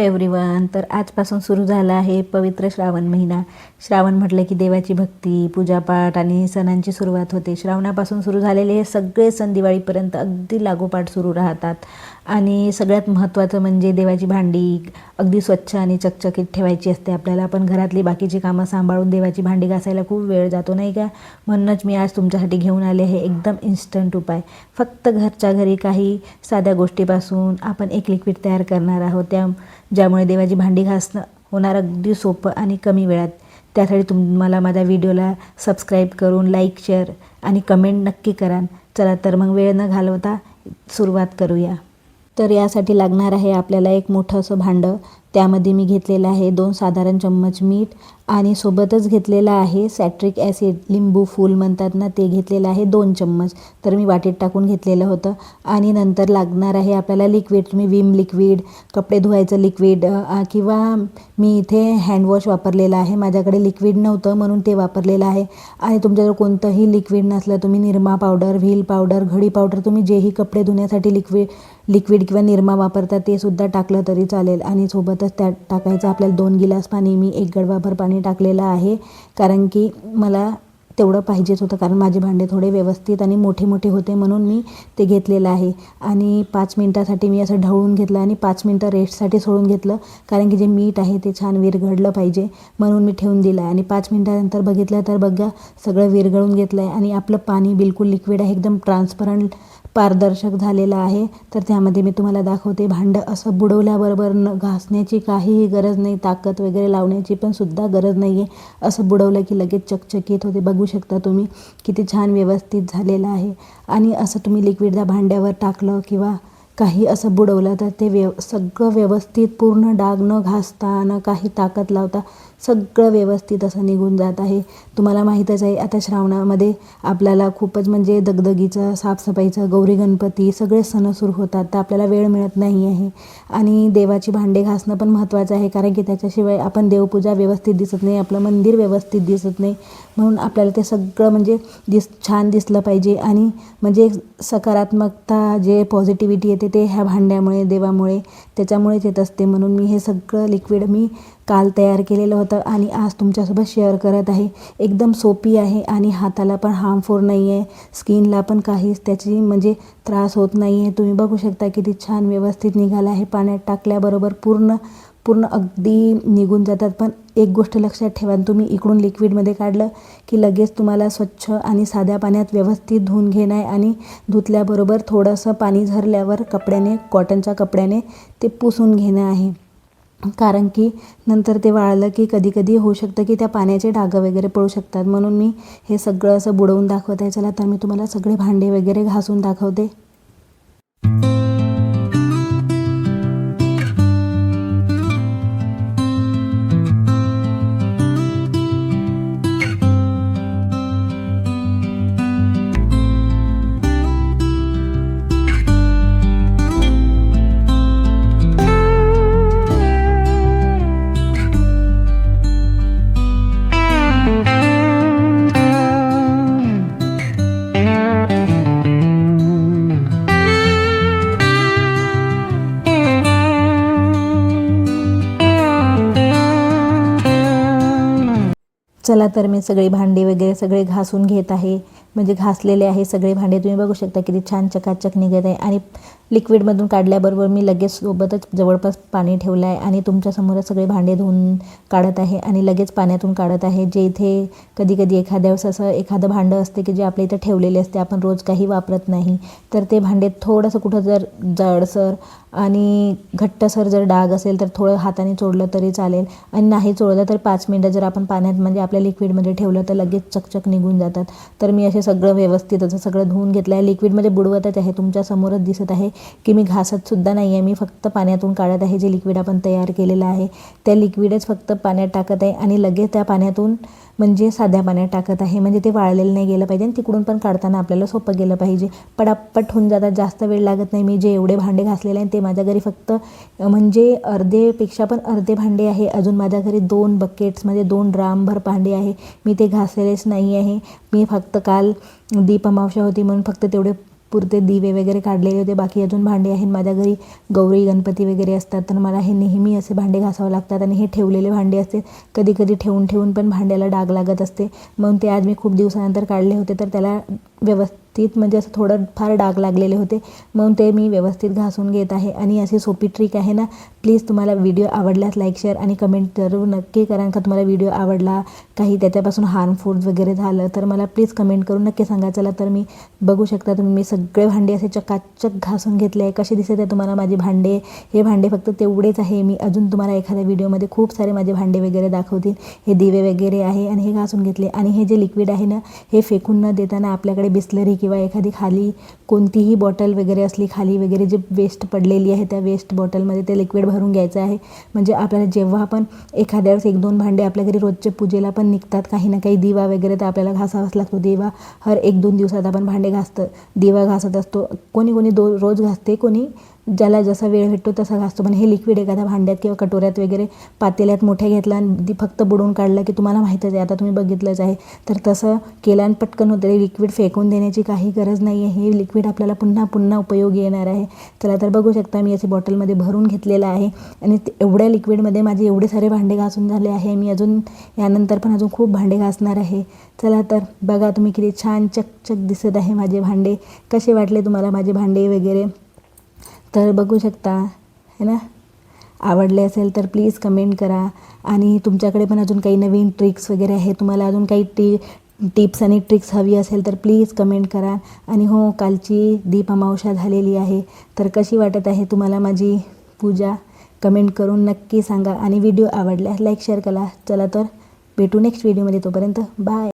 Everyone. तर आजपासून सुरू झाला आहे पवित्र श्रावण महिना. श्रावण म्हटलं की देवाची भक्ती, पूजापाठ आणि सणांची सुरुवात होते. श्रावणापासून सुरू झालेले हे सगळे सण दिवाळीपर्यंत अगदी लागोपाठ सुरू राहतात. आणि सगळ्यात महत्त्वाचं म्हणजे देवाची भांडी अगदी स्वच्छ आणि चकचकीत ठेवायची असते आपल्याला. पण घरातली बाकीची कामं सांभाळून देवाची भांडी घासायला खूप वेळ जातो, नाही का? म्हणूनच मी आज तुमच्यासाठी घेऊन आले आहे एकदम इन्स्टंट उपाय. फक्त घरच्या घरी काही साध्या गोष्टीपासून आपण एक लिक्विड तयार करणार आहोत, ज्यामुळे देवाची भांडी घासणं होणार अगदी सोपं आणि कमी वेळात. त्यासाठी तुम्हाला माझ्या व्हिडिओला सबस्क्राईब करून लाईक, शेअर आणि कमेंट नक्की करा. चला तर मग वेळ न घालवता सुरुवात करूया. तर यासाठी लागणार आहे आपल्याला एक मोठं असं भांडं. त्यामध्ये मी घेतलेलं आहे 2 साधारण चम्मच मीठ आणि सोबतच घेतलेलं आहे सॅट्रिक ॲसिड, लिंबू फूल म्हणतात ना, ते घेतलेलं आहे 2 चम्मच. तर मी वाटीत टाकून घेतलेलं होतं. आणि नंतर लागणार आहे आपल्याला लिक्विड. तुम्ही विम लिक्विड, कपडे धुवायचं लिक्विड किंवा मी इथे हँडवॉश वापरलेलं आहे. माझ्याकडे लिक्विड नव्हतं म्हणून ते वापरलेलं आहे. आणि तुमच्याजवळ कोणतंही लिक्विड नसलं, तुम्ही निरमा पावडर, व्हील पावडर, घडी पावडर, तुम्ही जेही कपडे धुण्यासाठी लिक्विड किंवा निरमा वापरता ते सुद्धा टाकलं तरी चालेल. आणि सोबतच त्यात टाकायचं आपल्याला 2 गिलास पाणी. मी 1 गडवाभर पाणी टाकलेलं आहे, कारण की मला तेवढं पाहिजेच होतं, कारण माझे भांडे थोडे व्यवस्थित आणि मोठे मोठे होते म्हणून मी ते घेतलेलं आहे. आणि 5 मिनटासाठी मी असं ढवळून घेतलं आणि 5 मिनटं रेस्टसाठी सोडून घेतलं, कारण की जे मीठ आहे ते छान विरघळलं पाहिजे म्हणून मी ठेवून दिलं आहे. आणि 5 मिनटानंतर बघितलं तर बघा सगळं विरघळून घेतलं आहे आणि आपलं पाणी बिलकुल लिक्विड आहे, एकदम ट्रान्सपरंट पारदर्शक झालेलं आहे. तर त्यामध्ये मी तुम्हाला दाखवते. भांडं असं बुडवल्याबरोबर घासण्याची काहीही गरज नाही, ताकद वगैरे लावण्याची पण सुद्धा गरज नाही आहे. असं बुडवलं की लगेच चकचकीत होते. बघू शकता तुम्ही किती छान व्यवस्थित झालेलं आहे. आणि असं तुम्ही लिक्विड त्या भांड्यावर टाकलं किंवा काही असं बुडवलं तर ते सगळं व्यवस्थित, पूर्ण डाग न घासता, न काही ताकद लावता सगळं व्यवस्थित असं निघून जात आहे. तुम्हाला माहीतच आहे आता श्रावणामध्ये आपल्याला खूपच म्हणजे दगदगीचं, साफसफाईचं, गौरी गणपती सगळे सण सुरू होतात, तर आपल्याला वेळ मिळत नाही आहे. आणि देवाची भांडे घासणं पण महत्त्वाचं आहे, कारण की त्याच्याशिवाय आपण देवपूजा व्यवस्थित दिसत नाही, आपलं मंदिर व्यवस्थित दिसत नाही. म्हणून आपल्याला ते सगळं म्हणजे छान दिसलं पाहिजे. आणि म्हणजे सकारात्मकता, जे पॉझिटिव्हिटी येते ते ह्या भांड्यामुळे, देवामुळे, त्याच्यामुळेच येत असते. म्हणून मी हे सगळं लिक्विड मी काल तयार केलेलं होतं आणि आज तुमच्यासोबत शेअर करत आहे. एकदम सोपी आहे आणि हाताला पण हार्मफुल नाही आहे, स्किनला पण काहीच त्याची म्हणजे त्रास होत नाही आहे. तुम्ही बघू शकता किती छान व्यवस्थित निघालं आहे. पाण्यात टाकल्याबरोबर पूर्ण अगदी निघून जातात. पण एक गोष्ट लक्षात ठेवा, तुम्ही इकडून लिक्विडमध्ये काढलं की लगेच तुम्हाला स्वच्छ आणि साध्या पाण्यात व्यवस्थित धुवून घेणं आहे. आणि धुतल्याबरोबर थोडंसं पाणी झरल्यावर कपड्याने, कॉटनच्या कपड्याने ते पुसून घेणं आहे, कारण की नंतर ते वाळलं की कधी होऊ शकतं की त्या पाण्याचे डाग वगैरे पडू शकतात. म्हणून मी हे सगळं असं बुडवून दाखवत आहे. चला तर मी तुम्हाला सगळे भांडे वगैरे घासून दाखवते. चला तर मी सगळी भांडी वगैरे सगळे घासून घेत आहे, म्हणजे घासलेले आहे सगळे भांडे. तुम्ही बघू शकता किती छान चकाचक निघत आहे. आणि लिक्विडमधून काढल्याबरोबर मी लगेच सोबतच जवळपास पाणी ठेवलं आहे आणि तुमच्यासमोरच सगळे भांडे धुवून काढत आहे आणि लगेच पाण्यातून काढत आहे. जे इथे कधी एखाद्या वेळेस असं एखादं भांडं असते की जे आपल्या इथं ठेवलेले असते, आपण रोज काही वापरत नाही, तर ते भांडे थोडंसं कुठं जर जडसर आणि घट्टसर जर डाग असेल तर थोडं हाताने चोळलं तरी चालेल. आणि नाही चोळलं तर 5 मिनटं जर आपण पाण्यात म्हणजे आपल्या लिक्विडमध्ये ठेवलं तर लगेच चकचक निघून जातात. तर मी असे सगळं व्यवस्थित असं सगळं धुवून घेतलं आहे. लिक्विडमध्ये बुडवतच आहे, तुमच्यासमोरच दिसत आहे की मी घासतसुद्धा नाही आहे. मी फक्त पाण्यातून काढत आहे. जे लिक्विड आपण तयार केलेलं आहे त्या लिक्विडच फक्त पाण्यात टाकत आहे आणि लगेच त्या पाण्यातून म्हणजे साध्या पाण्यात टाकत आहे, म्हणजे ते वाळलेलं नाही गेलं पाहिजे आणि तिकडून पण काढताना आपल्याला सोपं गेलं पाहिजे. पटापट होऊन जातात, जास्त वेळ लागत नाही. मी जे एवढे भांडे घासलेले आहेत ते माझ्या घरी फक्त म्हणजे अर्धेपेक्षा पण अर्धे भांडे आहे. अजून माझ्या घरी 2 बकेट्स म्हणजे 2 ड्रामभर भांडे आहे, मी ते घासलेलेच नाही आहे. मी फक्त काल दीप अमावस्या होती म्हणून फक्त तेवढे पुरते दिवे वगैरे काढलेले होते. बाकी अजून भांडे आहेत माझ्या घरी. गौरी गणपती वगैरे असतात तर मला हे नेहमी असे भांडे घासावं लागतात आणि हे ठेवलेले भांडे असते. कधी कधी ठेवून ठेवून पण भांड्याला डाग लागत असते. म्हणून ते आज मी खूप दिवसानंतर काढले होते तर त्याला व्यवस्थित म्हणजे असं थोडं फार डाग लागलेले होते, म्हणून ते मी व्यवस्थित घासून घेत आहे. आणि अशी सोपी ट्रिक आहे ना. प्लीज तुम्हाला व्हिडिओ आवडल्यास लाईक शेअर आणि कमेंट जरूर नक्की करा. का तुम्हाला व्हिडिओ आवडला, काही त्याच्यापासून हार्मफुल वगैरे झालं तर मला प्लीज कमेंट करून नक्की सांगा. चला तर मी बघू शकता तुम्ही मी सगळे भांडे असे चकाचक घासून घेतले आहे. कसे दिसत आहे तुम्हाला माझे भांडे? हे भांडे फक्त तेवढेच आहे. मी अजून तुम्हाला एखाद्या व्हिडिओमध्ये खूप सारे माझे भांडे वगैरे दाखवतील. हे दिवे वगैरे आहे आणि हे घासून घेतले. आणि हे जे लिक्विड आहे ना, हे फेकून न देताना आपल्याकडे बिस्लरी किंवा एखादी खाली कोणतीही बॉटल वगैरे असली खाली वगैरे जे वेस्ट पडलेली आहे त्या वेस्ट बॉटलमध्ये ते लिक्विड भरून घ्यायचं आहे. म्हणजे आपल्याला जेव्हा पण एखाद्या वेळेस 1-2 भांडे आपल्या घरी रोजच्या पूजेला पण निघतात, काही ना काही दिवा वगैरे तर आपल्याला घासावाच लागतो. दिवा हर 1-2 दिवसात आपण भांडे दिवा घासत असतो. कोणी रोज घासते, कोणी ज्याला जसा वेळ भेटतो तसा घासतो. पण हे लिक्विड एखाद्या भांड्यात किंवा कटोऱ्यात वगैरे पातेल्यात मोठ्या घेतला आणि फक्त बुडवून काढलं की तुम्हाला माहीतच आहे, आता तुम्ही बघितलंच आहे. तर तसं केलं आणि पटकन होतं. हे लिक्विड फेकून देण्याची काही गरज नाही आहे. हे लिक्विड आपल्याला पुन्हा पुन्हा उपयोगी येणार आहे. चला तर बघू शकता मी असे बॉटलमध्ये भरून घेतलेलं आहे आणि एवढ्या लिक्विडमध्ये माझे एवढे सारे भांडे घासून झाले आहे. मी अजून यानंतर पण अजून खूप भांडे घासणार आहे. चला तर बघा तुम्ही किती छान चकचक दिसत आहे माझे भांडे. कसे वाटले तुम्हाला माझे भांडे वगैरे? तर बघू शकता है ना. आवडले असेल तर प्लीज कमेंट करा. आणि तुमच्याकडे पण अजून काही नवीन ट्रिक्स वगैरे आहे, तुम्हाला अजून काही टिप्स आणि ट्रिक्स हवी असेल तर प्लीज कमेंट करा. आणि हो, कालची दीप अमावस्या झालेली आहे, तर कशी वाटत आहे तुम्हाला माझी पूजा? कमेंट करून नक्की सांगा. आणि व्हिडिओ आवडल्यास लाईक शेअर करा. चला तर भेटू नेक्स्ट व्हिडिओमध्ये. तोपर्यंत बाय.